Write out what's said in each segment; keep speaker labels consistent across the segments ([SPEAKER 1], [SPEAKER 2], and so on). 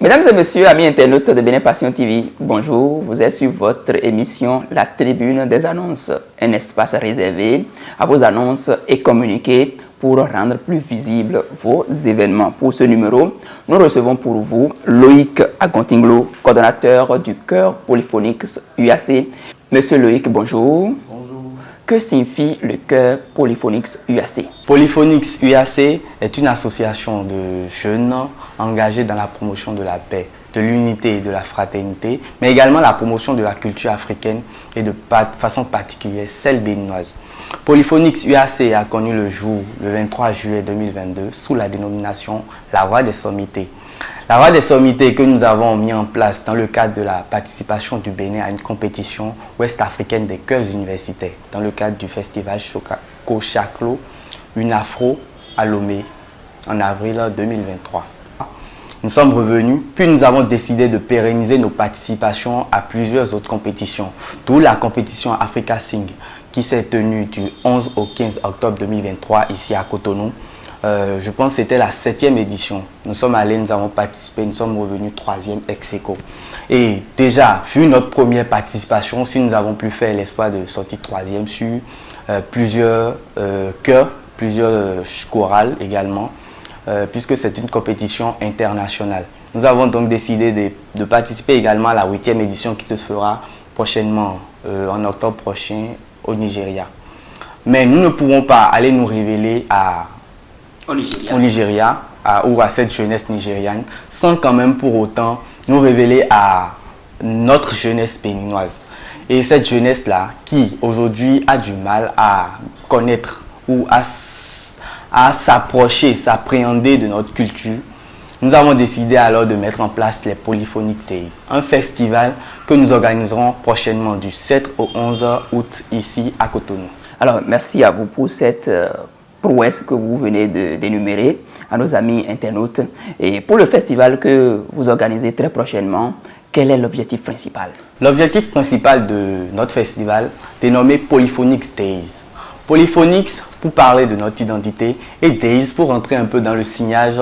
[SPEAKER 1] Mesdames et messieurs, amis internautes de Bénin Passion TV, bonjour, vous êtes sur votre émission La Tribune des Annonces, un espace réservé à vos annonces et communiqués pour rendre plus visibles vos événements. Pour ce numéro, nous recevons pour vous Loïc Agontinglo, coordonnateur du Chœur Polyphonix UAC. Monsieur Loïc, bonjour. Que signifie le Chœur Polyphonix UAC?
[SPEAKER 2] Polyphonix UAC est une association de jeunes engagés dans la promotion de la paix, de l'unité et de la fraternité, mais également la promotion de la culture africaine et de façon particulière celle béninoise. Polyphonix UAC a connu le jour le 23 juillet 2022 sous la dénomination La Voix des Sommités. La Voix des Sommités que nous avons mis en place dans le cadre de la participation du Bénin à une compétition ouest-africaine des chœurs universitaires dans le cadre du festival Cochaclo, une afro à Lomé en avril 2023. Nous sommes revenus, puis nous avons décidé de pérenniser nos participations à plusieurs autres compétitions, d'où la compétition Africa Sing qui s'est tenue du 11 au 15 octobre 2023 ici à Cotonou. Je pense que c'était la 7e édition. Nous sommes allés, nous avons participé, nous sommes revenus 3e ex-aequo. Et déjà, vu notre première participation, si nous avons pu faire l'espoir de sortir 3e sur plusieurs chœurs, plusieurs chorales également, puisque c'est une compétition internationale. Nous avons donc décidé de participer également à la 8e édition qui se fera prochainement, en octobre prochain, au Nigeria. Mais nous ne pouvons pas aller nous révéler au Nigeria ou à cette jeunesse nigériane sans quand même pour autant nous révéler à notre jeunesse béninoise. Et cette jeunesse-là qui aujourd'hui a du mal à connaître ou à s'approcher, s'appréhender de notre culture, nous avons décidé alors de mettre en place les Polyphonix Days, un festival que nous organiserons prochainement du 7 au 11 août ici à Cotonou.
[SPEAKER 1] Alors, merci à vous pour cette prouesse que vous venez d'énumérer à nos amis internautes. Et pour le festival que vous organisez très prochainement, quel est l'objectif principal?
[SPEAKER 2] L'objectif principal de notre festival, dénommé Polyphonix Days. Polyphonix pour parler de notre identité et Days pour entrer un peu dans le signage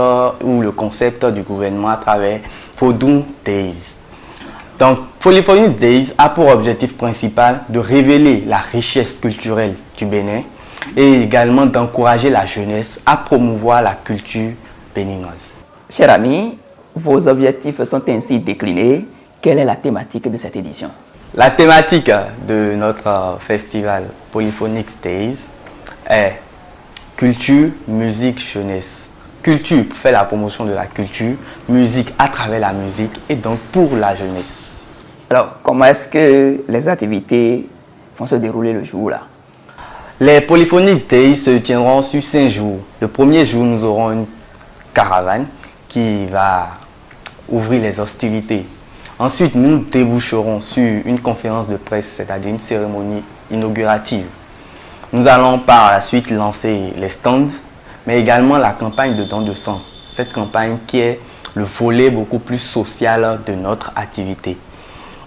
[SPEAKER 2] ou le concept du gouvernement à travers Vodun Days. Donc, Polyphonix Days a pour objectif principal de révéler la richesse culturelle du Bénin et également d'encourager la jeunesse à promouvoir la culture béninoise.
[SPEAKER 1] Chers amis, vos objectifs sont ainsi déclinés. Quelle est la thématique de cette édition?
[SPEAKER 2] La thématique de notre festival Polyphonix Days est culture, musique, jeunesse. Culture pour faire la promotion de la culture, musique à travers la musique et donc pour la jeunesse.
[SPEAKER 1] Alors, comment est-ce que les activités vont se dérouler le jour-là?
[SPEAKER 2] Les Polyphonix Days se tiendront sur 5 jours. Le premier jour, nous aurons une caravane qui va ouvrir les hostilités. Ensuite, nous déboucherons sur une conférence de presse, c'est-à-dire une cérémonie inaugurative. Nous allons par la suite lancer les stands, mais également la campagne de don de sang. Cette campagne qui est le volet beaucoup plus social de notre activité.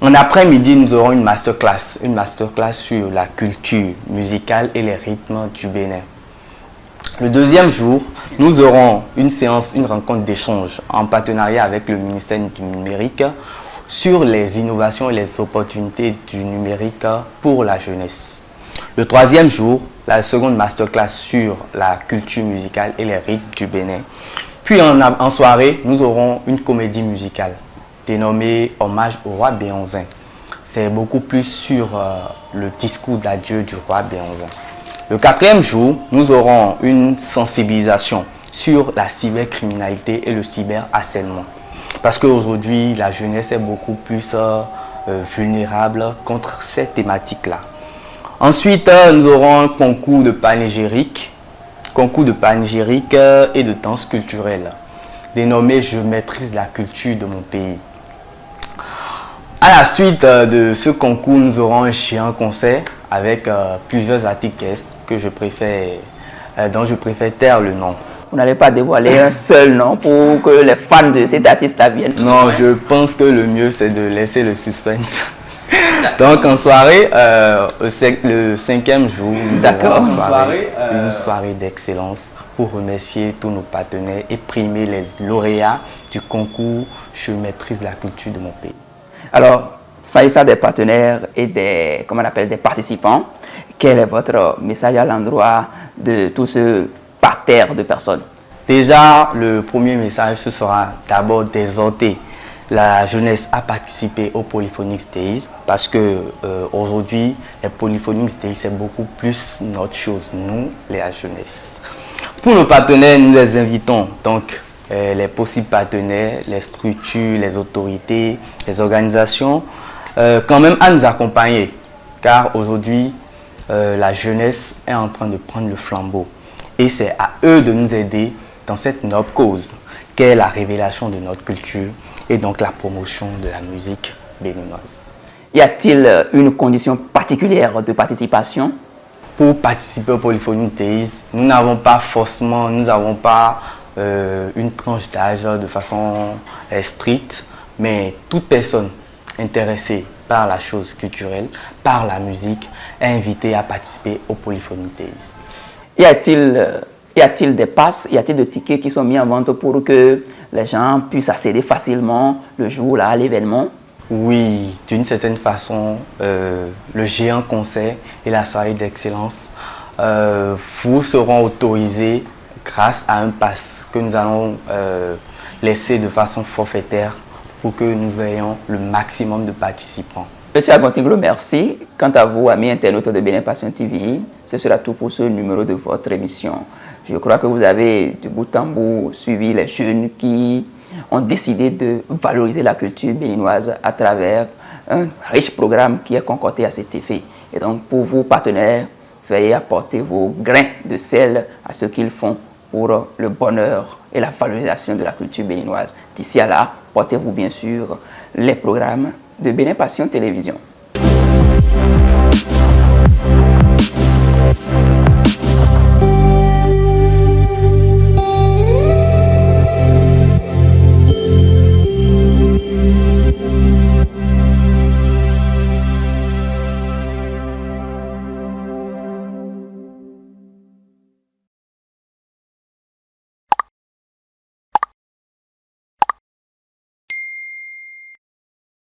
[SPEAKER 2] En après-midi, nous aurons une masterclass sur la culture musicale et les rythmes du Bénin. Le deuxième jour, nous aurons une rencontre d'échange en partenariat avec le ministère du numérique sur les innovations et les opportunités du numérique pour la jeunesse. Le troisième jour, la seconde masterclass sur la culture musicale et les rythmes du Bénin. Puis en soirée, nous aurons une comédie musicale dénommée Hommage au roi Béonzin. C'est beaucoup plus sur le discours d'adieu du roi Béonzin. Le quatrième jour, nous aurons une sensibilisation sur la cybercriminalité et le cyberharcèlement. Parce qu'aujourd'hui, la jeunesse est beaucoup plus vulnérable contre ces thématiques-là. Ensuite, nous aurons un concours de panégyrique et de danse culturelle, dénommé Je maîtrise la culture de mon pays. À la suite de ce concours, nous aurons un géant concert avec plusieurs artistes guests dont je préfère taire le nom.
[SPEAKER 1] Vous n'allez pas dévoiler un seul nom pour que les fans de cet artiste viennent?
[SPEAKER 2] Non, je pense que le mieux c'est de laisser le suspense. Donc en soirée, le cinquième jour, nous aurons une soirée d'excellence pour remercier tous nos partenaires et primer les lauréats du concours Je maîtrise la culture de mon pays.
[SPEAKER 1] Alors, ça des partenaires et des, comment on appelle, des participants, quel est votre message à l'endroit de tout ce parterre de personnes?
[SPEAKER 2] Déjà, le premier message, ce sera d'abord d'exhorter la jeunesse à participer au Polyphonics Days parce que aujourd'hui, les Polyphonics Days, c'est beaucoup plus notre chose, nous, la jeunesse. Pour nos partenaires, nous les invitons, donc les possibles partenaires, les structures, les autorités, les organisations, quand même à nous accompagner, car aujourd'hui, la jeunesse est en train de prendre le flambeau et c'est à eux de nous aider dans cette noble cause qu'est la révélation de notre culture et donc la promotion de la musique béninoise.
[SPEAKER 1] Y a-t-il une condition particulière de participation?
[SPEAKER 2] Pour participer au Polyphonics Days, nous n'avons pas forcément, une tranche d'âge de façon stricte, mais toute personne intéressée par la chose culturelle, par la musique, est invitée à participer au Polyphonics Days.
[SPEAKER 1] Y a-t-il des passes, y a-t-il des tickets qui sont mis en vente pour que les gens puissent accéder facilement le jour-là à l'événement?
[SPEAKER 2] Oui, d'une certaine façon, le géant concert et la soirée d'excellence vous seront autorisés grâce à un pass que nous allons laisser de façon forfaitaire pour que nous ayons le maximum de participants.
[SPEAKER 1] Monsieur Agontinglo, merci. Quant à vous, amis internautes de Bénin Passion TV, ce sera tout pour ce numéro de votre émission. Je crois que vous avez de bout en bout suivi les jeunes qui ont décidé de valoriser la culture béninoise à travers un riche programme qui est concocté à cet effet. Et donc, pour vous, partenaires, veuillez apporter vos grains de sel à ce qu'ils font pour le bonheur et la valorisation de la culture béninoise. D'ici à là, portez-vous bien sûr les programmes de Bénin Passion Télévision.